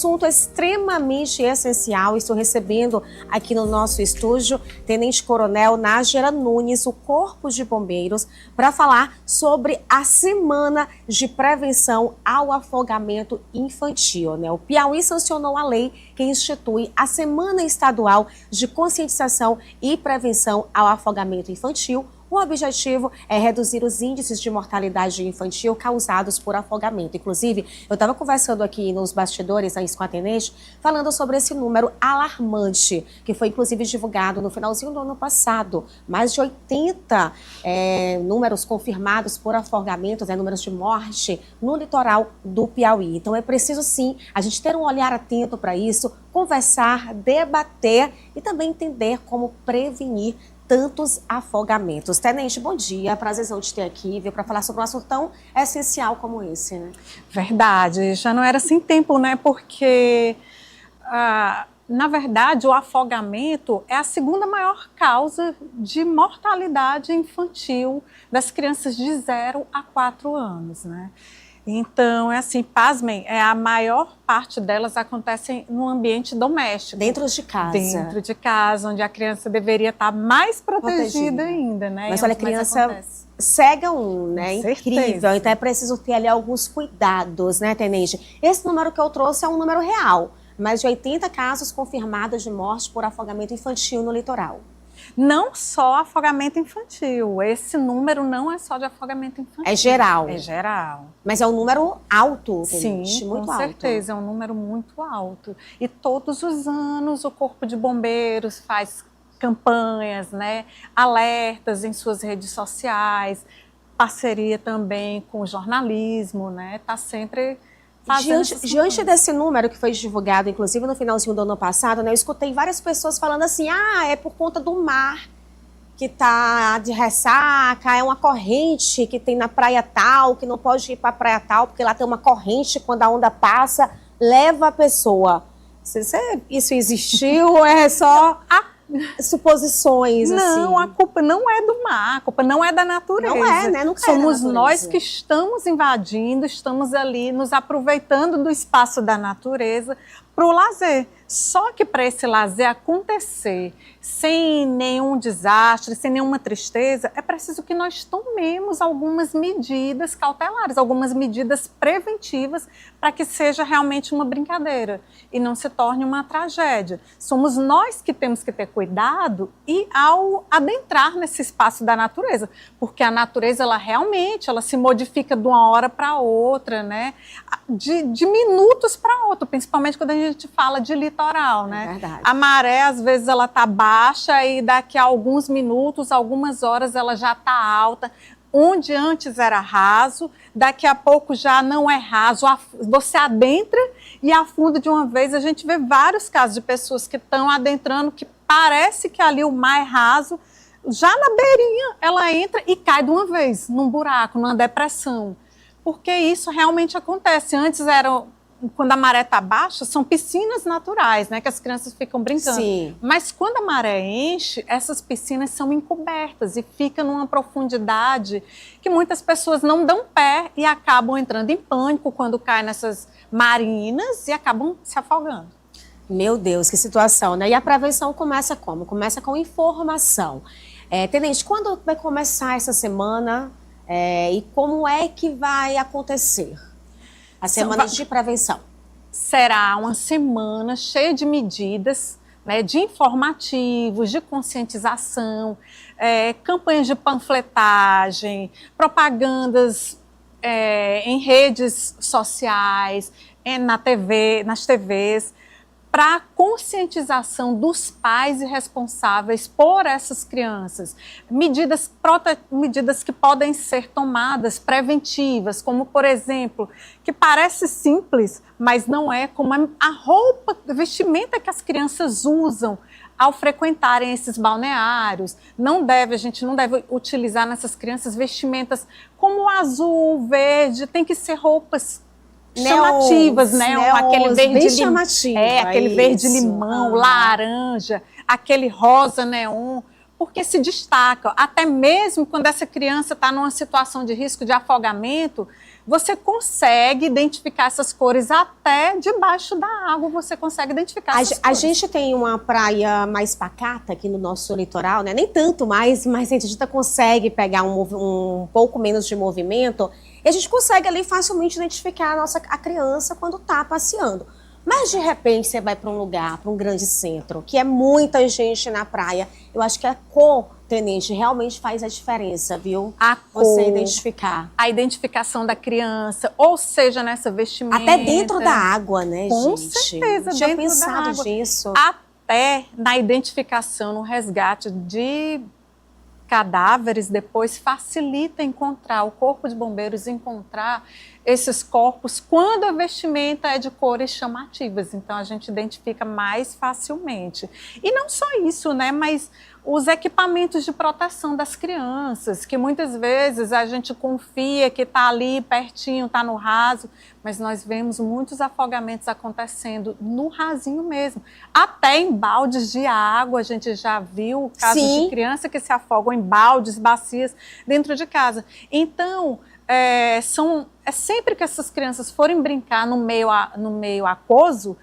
Assunto extremamente essencial. Estou recebendo aqui no nosso estúdio Tenente Coronel Nájera Nunes, o Corpo de Bombeiros, para falar sobre a Semana de Prevenção ao Afogamento Infantil, né? O Piauí sancionou a lei que institui a Semana Estadual de Conscientização e Prevenção ao Afogamento Infantil. O objetivo é reduzir os índices de mortalidade infantil causados por afogamento. Inclusive, eu estava conversando aqui nos bastidores com a Tenente, falando sobre esse número alarmante, que foi inclusive divulgado no finalzinho do ano passado. Mais de 80 números confirmados por afogamentos, números de morte no litoral do Piauí. Então é preciso sim a gente ter um olhar atento para isso, conversar, debater e também entender como prevenir tantos afogamentos. Tenente, bom dia. Prazerzão de ter aqui, viu, para falar sobre um assunto tão essencial como esse, né? Verdade, já não era sem tempo, né? Porque, na verdade, o afogamento é a segunda maior causa de mortalidade infantil das crianças de 0 a 4 anos, né? Então, é assim, pasmem, a maior parte delas acontecem no ambiente doméstico. Dentro de casa. Dentro de casa, onde a criança deveria estar mais protegida ainda, né? Mas olha, a criança cega né? Certeza. Incrível. Então é preciso ter ali alguns cuidados, né, Tenente? Esse número que eu trouxe é um número real. Mais de 80 casos confirmados de morte por afogamento infantil no litoral. Não só afogamento infantil, esse número não é só de afogamento infantil. É geral. É geral. Mas é um número alto, Sim, muito com alto. certeza, é um número muito alto. E todos os anos o Corpo de Bombeiros faz campanhas, né, alertas em suas redes sociais, parceria também com o jornalismo, né, está sempre... Diante desse número que foi divulgado, inclusive no finalzinho do ano passado, né, eu escutei várias pessoas falando assim, é por conta do mar que está de ressaca, é uma corrente que tem na praia tal, que não pode ir para a praia tal, porque lá tem uma corrente, quando a onda passa, leva a pessoa. Isso existiu ou é só suposições? Não, assim? A culpa não é do mar, a culpa não é da natureza. Não é, né? Nunca Somos nós que estamos invadindo, estamos ali nos aproveitando do espaço da natureza para o lazer. Só que para esse lazer acontecer sem nenhum desastre, sem nenhuma tristeza, é preciso que nós tomemos algumas medidas cautelares, algumas medidas preventivas para que seja realmente uma brincadeira e não se torne uma tragédia. Somos nós que temos que ter cuidado e ao adentrar nesse espaço da natureza, porque a natureza ela se modifica de uma hora para outra, né? De minutos para outro, principalmente quando a gente fala de litoral, né? É verdade. A maré, às vezes, ela está baixa e daqui a alguns minutos, algumas horas, ela já está alta. Onde antes era raso, daqui a pouco já não é raso. Você adentra e afunda de uma vez. A gente vê vários casos de pessoas que estão adentrando, que parece que ali o mar é raso, já na beirinha ela entra e cai de uma vez, num buraco, numa depressão. Porque isso realmente acontece. Antes quando a maré está baixa, são piscinas naturais, né, que as crianças ficam brincando. Sim. Mas quando a maré enche, essas piscinas são encobertas e ficam numa profundidade que muitas pessoas não dão pé e acabam entrando em pânico quando caem nessas marinas e acabam se afogando. Meu Deus, que situação, né? E a prevenção começa como? Começa com informação. Tenente, quando vai começar essa semana e como é que vai acontecer a semana de prevenção? Será uma semana cheia de medidas, né, de informativos, de conscientização, campanhas de panfletagem, propagandas em redes sociais, na TV, nas TVs, para conscientização dos pais e responsáveis por essas crianças. Medidas que podem ser tomadas preventivas, como, por exemplo, que parece simples, mas não é, como a roupa, a vestimenta que as crianças usam ao frequentarem esses balneários. A gente não deve utilizar nessas crianças vestimentas como azul, verde, tem que ser roupas chamativas, né? Aquele verde chamativo. Aquele verde limão, laranja, aquele rosa neon, porque se destaca. Até mesmo quando essa criança está numa situação de risco de afogamento, você consegue identificar essas cores até debaixo da água, você consegue identificar essas cores. A gente tem uma praia mais pacata aqui no nosso litoral, né? Nem tanto mais, mas a gente consegue pegar um pouco menos de movimento e a gente consegue ali facilmente identificar a criança quando está passeando. Mas de repente você vai para um lugar, para um grande centro, que é muita gente na praia, eu acho que a cor, tenente, realmente faz a diferença, viu? A cor, você identificar. A identificação da criança, ou seja, nessa vestimenta. Até dentro da água, né, com gente? certeza, tinha dentro da pensado água. disso. Até na identificação, no resgate de cadáveres, depois facilita encontrar, o corpo de bombeiros encontrar esses corpos quando a vestimenta é de cores chamativas, então a gente identifica mais facilmente. E não só isso, né, mas os equipamentos de proteção das crianças, que muitas vezes a gente confia que está ali pertinho, está no raso, mas nós vemos muitos afogamentos acontecendo no rasinho mesmo. Até em baldes de água, a gente já viu casos Sim. de criança que se afogam em baldes, bacias dentro de casa. Então, é sempre que essas crianças forem brincar no meio aquoso,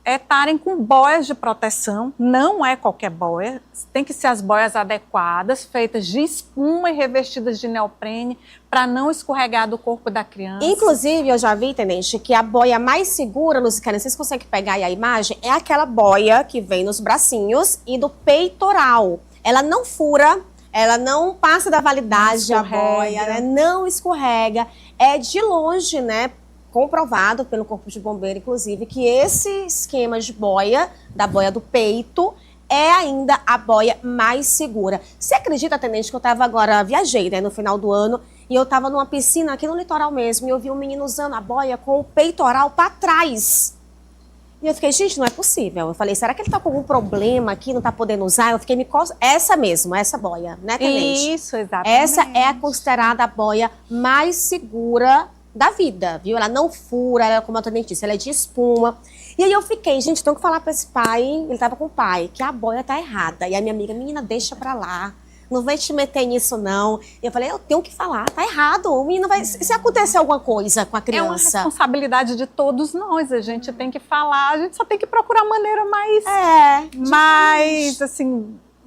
estarem com boias de proteção, não é qualquer boia, tem que ser as boias adequadas, feitas de espuma e revestidas de neoprene, para não escorregar do corpo da criança. Inclusive, eu já vi, tenente, que a boia mais segura, Luciana, vocês conseguem pegar aí a imagem, é aquela boia que vem nos bracinhos e do peitoral. Ela não fura, ela não passa da validade, a boia, né? Não escorrega. É de longe, né? Comprovado pelo Corpo de Bombeiro, inclusive, que esse esquema de boia, da boia do peito, é ainda a boia mais segura. Você acredita, tenente, que eu viajei, né, no final do ano, e eu estava numa piscina aqui no litoral mesmo, e eu vi um menino usando a boia com o peitoral para trás. E eu fiquei, gente, não é possível. Eu falei, será que ele tá com algum problema aqui, não tá podendo usar? Eu fiquei me essa mesmo, essa boia, né, tenente? Isso, exatamente. Essa é a considerada a boia mais segura da vida, viu? Ela não fura, ela, como a tenente disse, ela é de espuma. E aí eu fiquei, gente, tenho que falar para esse pai, ele tava com o pai, que a boia tá errada. E a minha amiga, menina, deixa pra lá, não vai te meter nisso não. E eu falei, eu tenho que falar, tá errado, o menino vai... Se acontecer alguma coisa com a criança... É uma responsabilidade de todos nós, a gente tem que falar, a gente só tem que procurar a maneira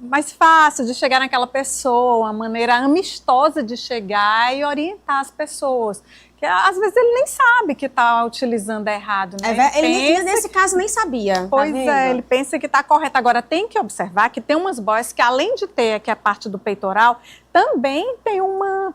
mais fácil de chegar naquela pessoa, uma maneira amistosa de chegar e orientar as pessoas. Que às vezes ele nem sabe que está utilizando errado, né? Ele nesse caso nem sabia. Pois é, ele pensa que está correto. Agora tem que observar que tem umas boias que, além de ter aqui a parte do peitoral, também tem uma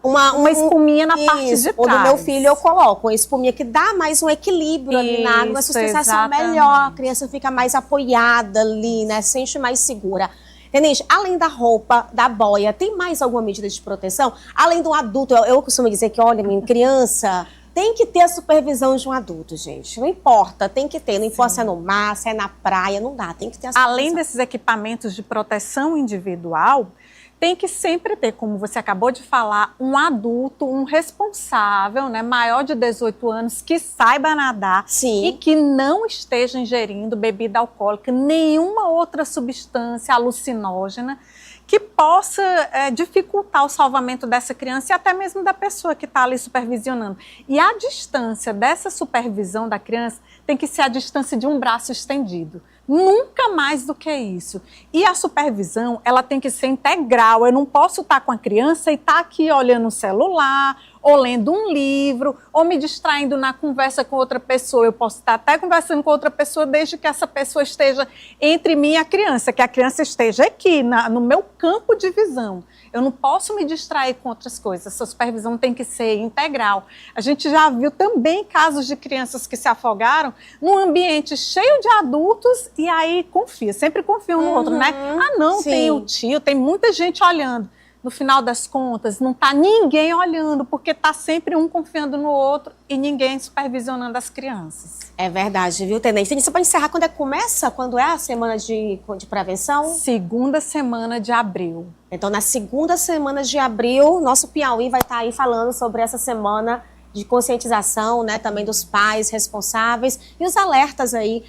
espuminha na parte de trás. O do meu filho eu coloco uma espuminha que dá mais um equilíbrio ali na água, uma sustentação melhor, a criança fica mais apoiada ali, né? Sente mais segura. Tenente, além da roupa, da boia, tem mais alguma medida de proteção? Além do adulto, eu costumo dizer que, olha, minha criança, tem que ter a supervisão de um adulto, gente. Não importa, tem que ter. Não importa se é no mar, se é na praia, não dá, tem que ter a supervisão. Além desses equipamentos de proteção individual, tem que sempre ter, como você acabou de falar, um adulto, um responsável, né, maior de 18 anos, que saiba nadar. Sim. E que não esteja ingerindo bebida alcoólica, nenhuma outra substância alucinógena que possa dificultar o salvamento dessa criança e até mesmo da pessoa que está ali supervisionando. E a distância dessa supervisão da criança tem que ser a distância de um braço estendido. Nunca mais do que isso. E a supervisão, ela tem que ser integral. Eu não posso estar com a criança e estar aqui olhando o celular, ou lendo um livro, ou me distraindo na conversa com outra pessoa. Eu posso estar até conversando com outra pessoa desde que essa pessoa esteja entre mim e a criança, que a criança esteja aqui, no meu campo de visão. Eu não posso me distrair com outras coisas. Essa supervisão tem que ser integral. A gente já viu também casos de crianças que se afogaram num ambiente cheio de adultos e aí sempre confiam no outro, né? Ah, não, sim. Tem o tio, tem muita gente olhando. No final das contas, não está ninguém olhando, porque está sempre um confiando no outro e ninguém supervisionando as crianças. É verdade, viu, tenente? Isso para encerrar, quando começa? Quando é a semana de prevenção? Segunda semana de abril. Então, na segunda semana de abril, nosso Piauí vai estar aí falando sobre essa semana de conscientização, né, também dos pais responsáveis e os alertas aí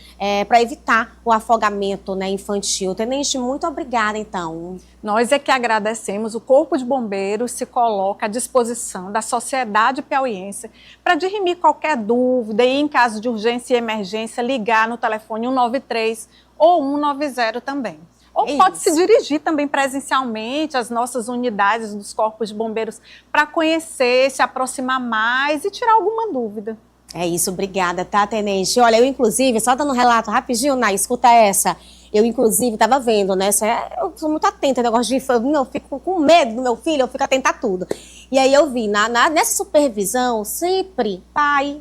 para evitar o afogamento, né, infantil. Tenente, muito obrigada, então. Nós é que agradecemos. O Corpo de Bombeiros se coloca à disposição da sociedade piauiense para dirimir qualquer dúvida e, em caso de urgência e emergência, ligar no telefone 193 ou 190 também. Ou pode se dirigir também presencialmente às nossas unidades dos Corpos de Bombeiros para conhecer, se aproximar mais e tirar alguma dúvida. É isso, obrigada, tá, Tenente? Olha, eu inclusive, só dando um relato rapidinho, Nay, escuta essa. Eu, inclusive, estava vendo, né? Eu sou muito atenta ao negócio de... Eu fico com medo do meu filho, eu fico atenta a tudo. E aí eu vi, nessa supervisão, sempre pai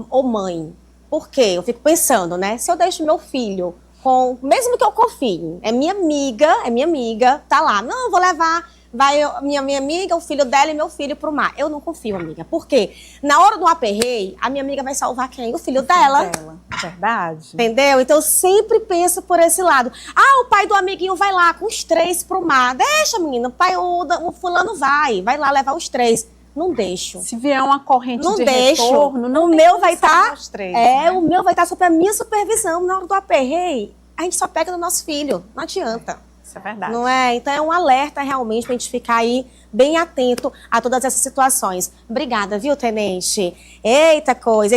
ou mãe. Por quê? Eu fico pensando, né? Se eu deixo meu filho mesmo que eu confie, é minha amiga, tá lá. Não, eu vou levar, vai minha amiga, o filho dela e meu filho pro mar. Eu não confio, amiga. Por quê? Na hora do aperreio, a minha amiga vai salvar quem? O filho dela. Verdade. Entendeu? Então eu sempre penso por esse lado. Ah, o pai do amiguinho vai lá com os 3 pro mar. Deixa, menina, o fulano vai lá levar os 3. Não deixo. Se vier uma corrente não de deixo. retorno, não o meu vai estar. Né? O meu vai estar sob a minha supervisão. Na hora do aperreio, a gente só pega do nosso filho. Não adianta. Isso é verdade. Não é? Então é um alerta realmente pra gente ficar aí bem atento a todas essas situações. Obrigada, viu, Tenente? Eita coisa.